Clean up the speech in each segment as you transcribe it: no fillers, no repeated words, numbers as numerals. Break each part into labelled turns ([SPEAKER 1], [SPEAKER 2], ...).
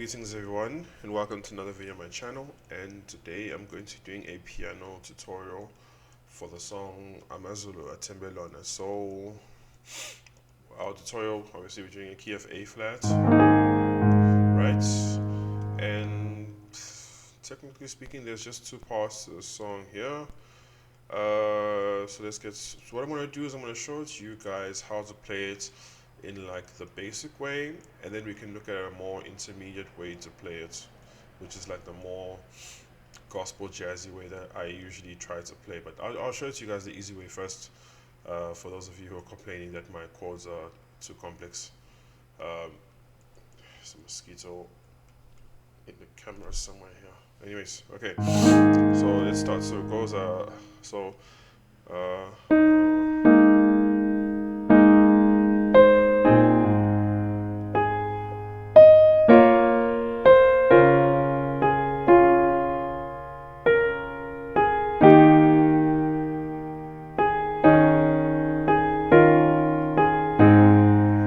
[SPEAKER 1] Greetings everyone and welcome to another video on my channel, and today I'm going to be doing a piano tutorial for the song Amazulu, Athembe, Lona. So our tutorial, obviously we're doing a key of A flat, right? And technically speaking there's just two parts to the song here. So what I'm going to do is I'm going to show you guys how to play it in like the basic way, and then we can look at a more intermediate way to play it, which is like the more gospel jazzy way that I usually try to play. But I'll show it to you guys the easy way first, for those of you who are complaining that my chords are too complex. There's a mosquito in the camera somewhere here. Anyways, okay, so let's start. So it goes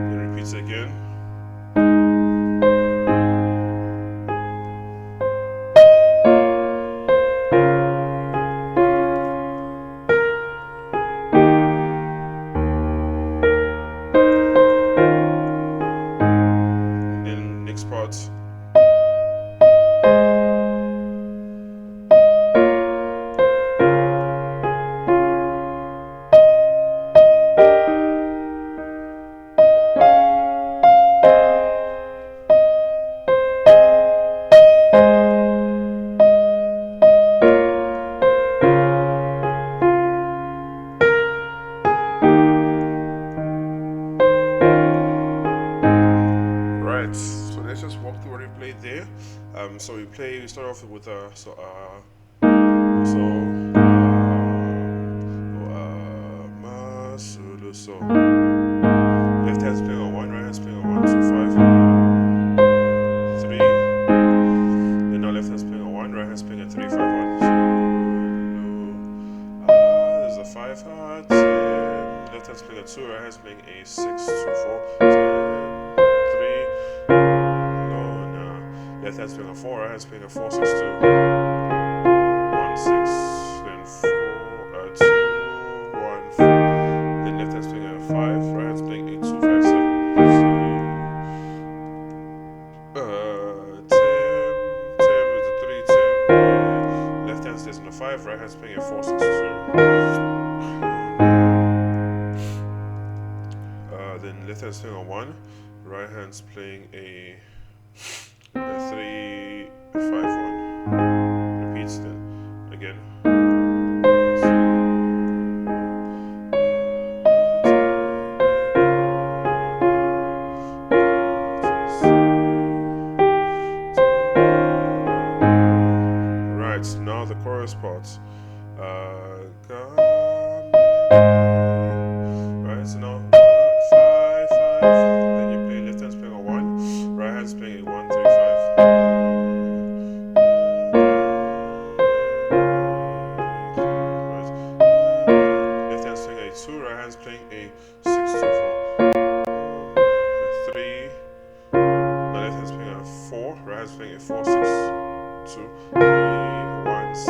[SPEAKER 1] then repeats again. Next part. So let's just walk through what we played there. So we start off with Amazulu. So left hand's playing on one, right hand's playing on 1, 2, 5, 3. Then now left hand's playing on 1, right hand's playing a 3, 5, 1. There's a 5 heart. Left hand's playing a 2, right hand's playing a 6, 2, 4. Lona. Left hand's playing a 4, right hand's playing a 4, 6, 2. 1, 6, then 4, 2, 1, 4. Then left hand's playing a 5, right hand's playing a 2, 5, 7. Tem is a 3, Tem. Left hand stays on a 5, right hand's playing a 4, 6, 2. Then left hand's playing a 1, right hand's playing a 3, 5, 1. Repeats then again. Right, now the chorus parts. Right, so now 5, 5. Then you play left hand's playing a 1, right hand's playing a 1, 3, 5. Right. Left hand's playing a 2, right hand's playing a 6, 2, 4. 3. Now left hand's playing a 4, right hand's playing a 4, 6, 2, 3, 1, 6.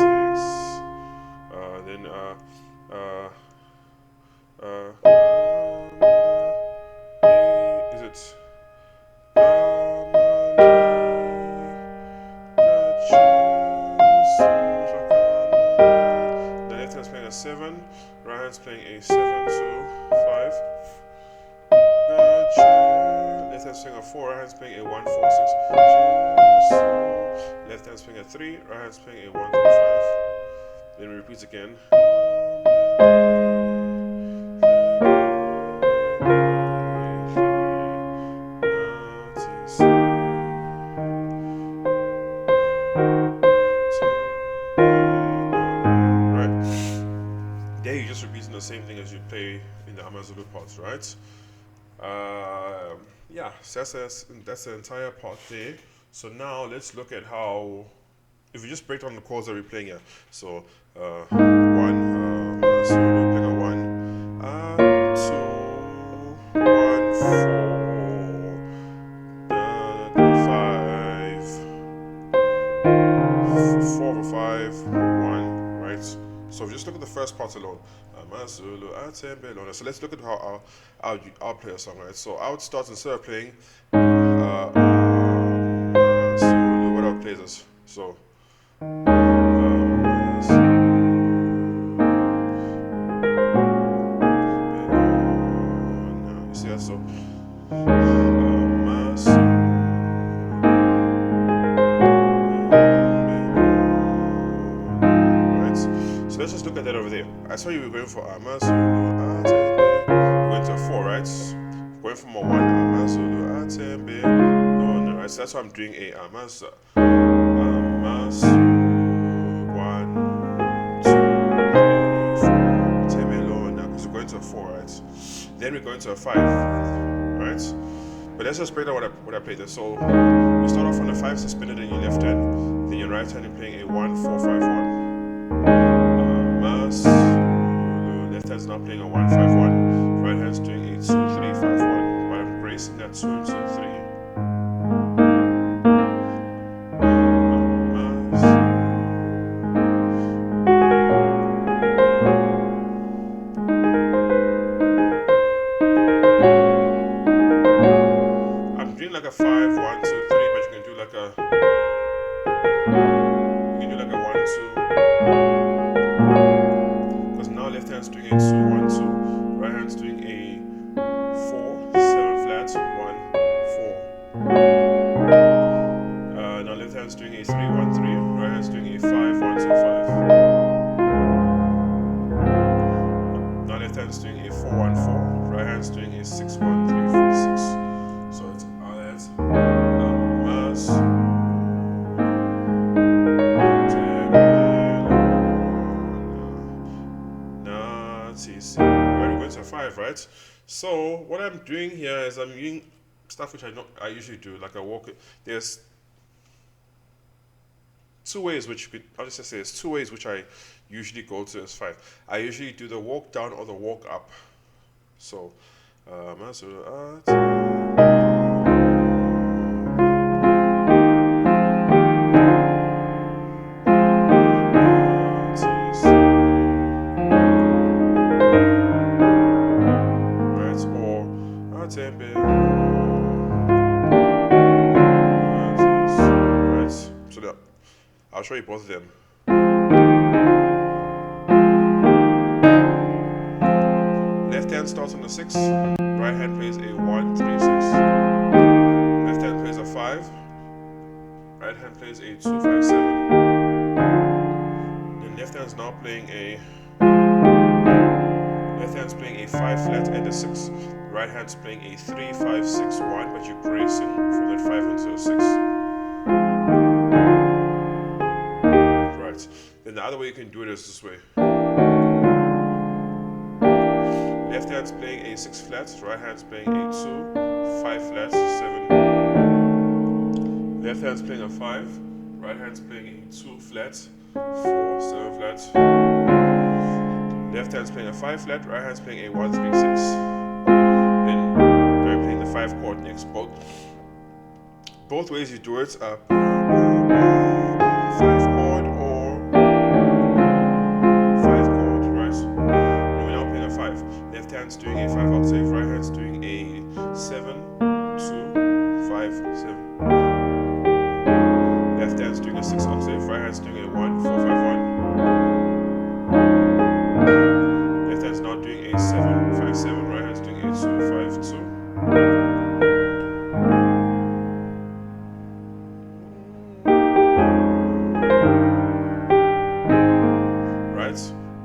[SPEAKER 1] Then is it the left hand's playing a 7, right hand's playing a 7, 2, 5. Left hand's playing a 4, right hand's playing a 1, 4, 6. Left hand's playing a 3, right hand's playing a 1, 3, 5. Then we repeat again. There you're just repeating the same thing as you play in the Amazulu parts, right? Yeah, so that's the entire part there. So now let's look at how, if we just break down the chords that we're playing here. So 1, so we're playing a 1, 2, 1, 4, 5, first part alone. Amazulu, Athembe, Lona. So let's look at how I'll play a song, right? So I would start, instead of playing Amazulu, what I'll play this. So you see that? So so let's just look at that over there. I saw you were going for Amazulu, Athembe. We're going to a 4, right? Going from a 1, Amazulu, Athembe, Lona, right? So that's why I'm doing a Amazulu, 1, 2, 3, 4, Athembe, Lona, because we're going to a 4, right? Then we're going to a 5, right? But let's just break down what I played there. So you start off on a 5 suspended in your left hand, then your right hand you're playing a 1, 4, 5, 1. Left hand's now playing a 1, 5, 1. Right hand's doing a 2, 3, 5, 1. But I'm bracing that 2 and 2, 3. I'm doing like a 5, 1, 2, 3, but you can do like a 1, 2. Left hand's doing a 2, 1, 2. Right hand's doing a 4, 7 flat, 1, 4. Now left hand's doing a 3, 1, 3. Right hand's doing a 5, 1, 2, 5. Now left hand's doing a 4, 1, 4. Right hand's doing a 6, 1, 3, 4, 6. So it's that's we're going to a 5, right? So what I'm doing here is I'm using stuff which I usually do, like a walk. There's two ways which you could, I'll just say there's two ways which I usually go to as 5. I usually do the walk down or the walk up. So I'll show you both of them. Left hand starts on the 6, right hand plays a 1, 3, 6. Left hand plays a 5, right hand plays a 2, 5, 7. Then left hand's now playing a 5 flat and a 6. Right hand's playing a 3, 5, 6, 1, but you're bracing from that 5 into a 6. Then the other way you can do it is this way. Left hand's playing a 6 flat, right hand's playing a 2, 5 flat, 7. Left hand's playing a 5, right hand's playing a 2 flat, 4, 7 flat. Left hand's playing a 5 flat, right hand's playing a 1, 3, 6. Then they're playing the 5 chord next. Both ways you do it, 5 chord or 5 chord, right? And we're now playing a 5. Left hand's doing a 5 octave, right hand's doing a 7, 2, 5, 7. Left hand's doing a 6 octave, right hand's doing a 1, 4, 5, 1. Left hand's now doing a 7, 5, 7, right hand's doing a 2, 5, 2.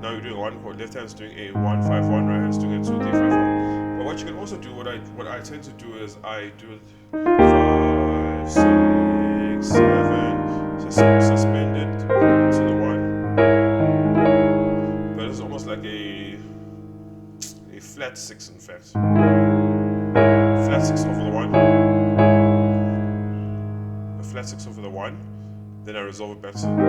[SPEAKER 1] Now you're doing one chord. Left hand's doing a 1, 5, 1. Right hand's doing a 2, 3, 5, 1. But what you can also do, what I tend to do is I do 5, 6, 7, suspended to the 1. But it's almost like a flat 6, in fact. Flat 6 over the 1. A flat 6 over the 1. Then I resolve it back to the 1.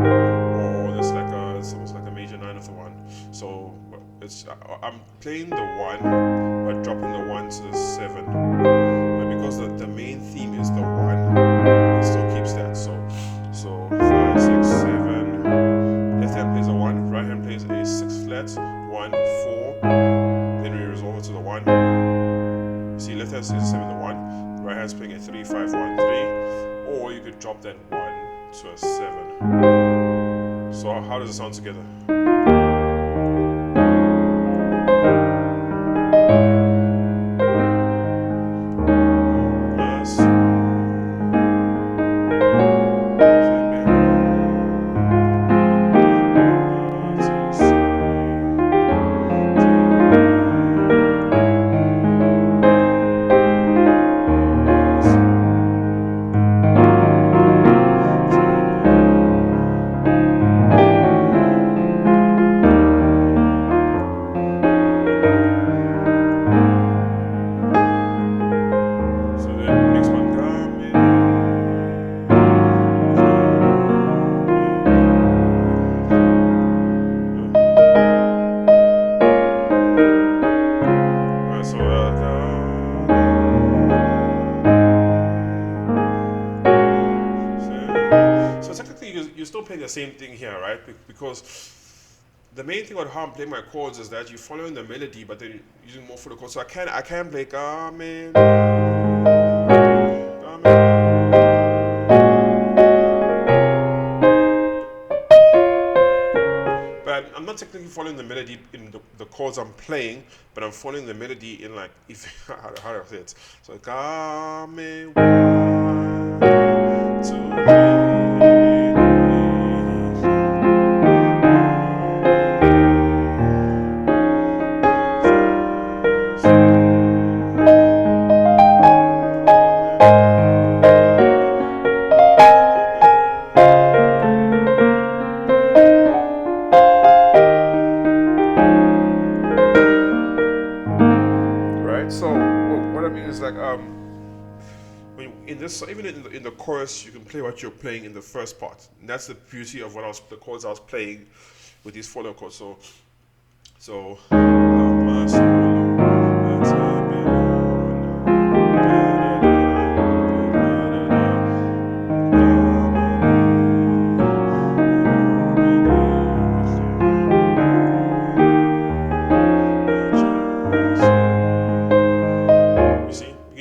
[SPEAKER 1] Or there's like it's almost like a major 9 of the 1. So I'm playing the 1 but dropping the 1 to the 7. But because the main theme is the 1, it still keeps that. So 5, 6, 7. Left hand plays a 1, right hand see, left hand is a 7 to 1, right hand's playing a 3 5 1 3, or you could drop that 1 to a 7. So how does it sound together? You're still playing the same thing here, right? Because the main thing about how I'm playing my chords is that you're following the melody, but then using more for the chords. So I can play Amen, but I'm not technically following the melody in the chords I'm playing, but I'm following the melody in like if how do I say it? So like Amen, 1, 2, 3. So what I mean is like when in this, even in the chorus, you can play what you're playing in the first part, and that's the beauty of the chords I was playing with these follow chords. So Amazulu, Athembe,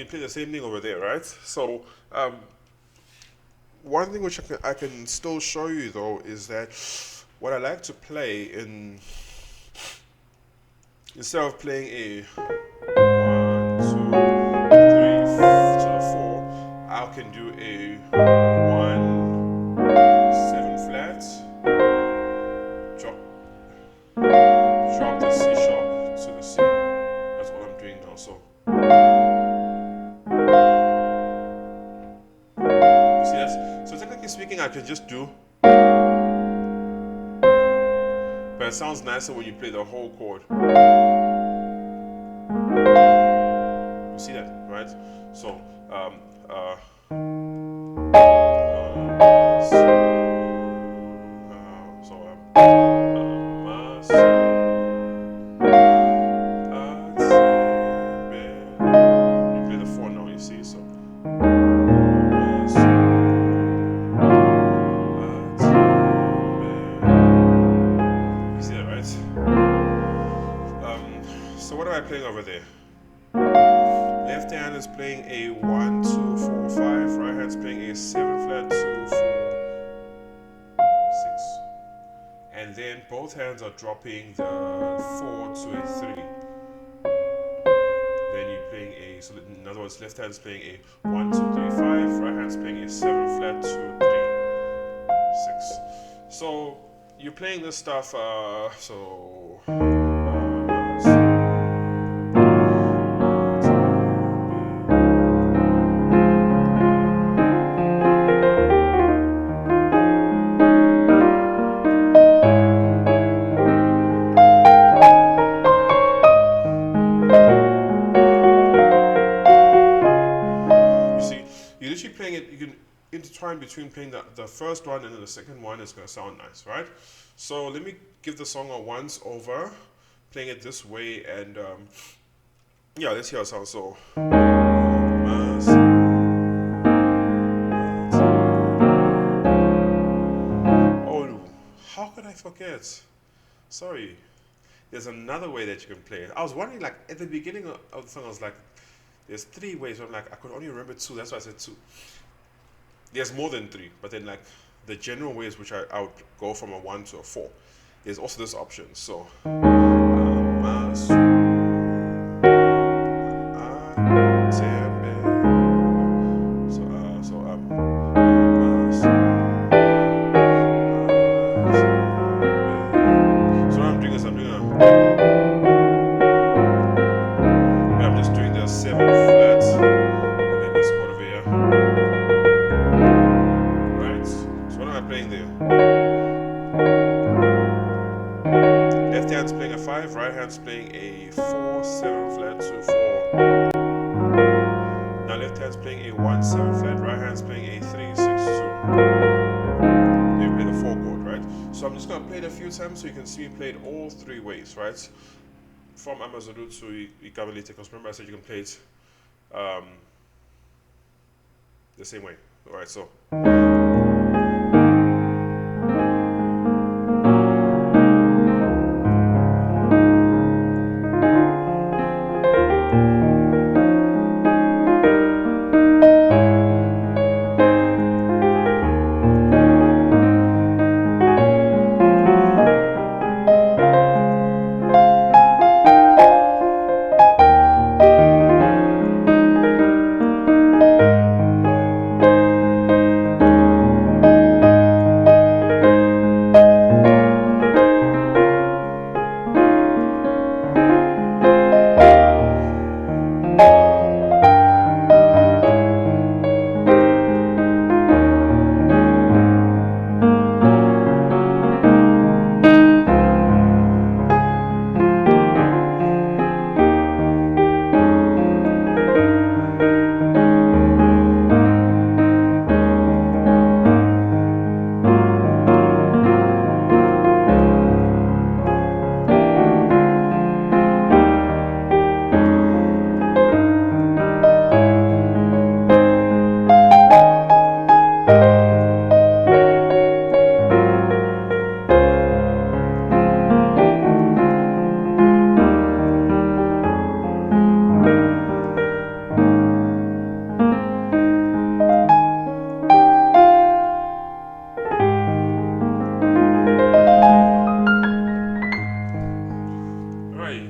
[SPEAKER 1] play the same thing over there, right? So one thing which I can still show you though is that what I like to play instead of playing a 1, 2, 3 to the 4, I can do a 1, 7 flat, drop the C sharp to the C. That's what I'm doing now. So so technically speaking, I can just do, but it sounds nicer when you play the whole chord. You see that, right? So you play the 4 now, you see, so so what am I playing over there? Left hand is playing a 1, 2, 4, 5. Right hand's playing a 7 flat, 2, 4, 6. And then both hands are dropping the 4 to a 3. Then you're playing a, so in other words, left hand's playing a 1, 2, 3, 5. Right hand's playing a 7 flat, 2, 3, 6. So you're playing this stuff, you're literally playing it, you can intertwine between playing the first one and then the second one. Is going to sound nice, right? So let me give the song a once over, playing it this way, and yeah, let's hear how it sounds. So oh, how could I forget? Sorry. There's another way that you can play it. I was wondering, like, at the beginning of the song, I was like, There's three ways. I'm like, I could only remember two. That's why I said two. There's more than three, but then like the general ways which I would go from a 1 to a 4. There's also this option. So so what I'm doing is I'm just doing the 7 flats and then this chord over here. Right? So what am I playing there? Left hand's playing a 5, right hand's playing a 4, 7 flat, 2, 4. Now left hand's playing a 1, 7 flat, right hand's playing a 3, 6, 2. Then you play the 4 chord, right? So I'm just going to play it a few times so you can see me play it all three ways, right? From Amazulu to Ikabalite, because remember I said you can play it the same way. Alright, so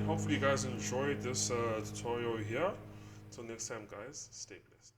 [SPEAKER 1] hopefully you guys enjoyed this tutorial here. Till next time guys, stay blessed.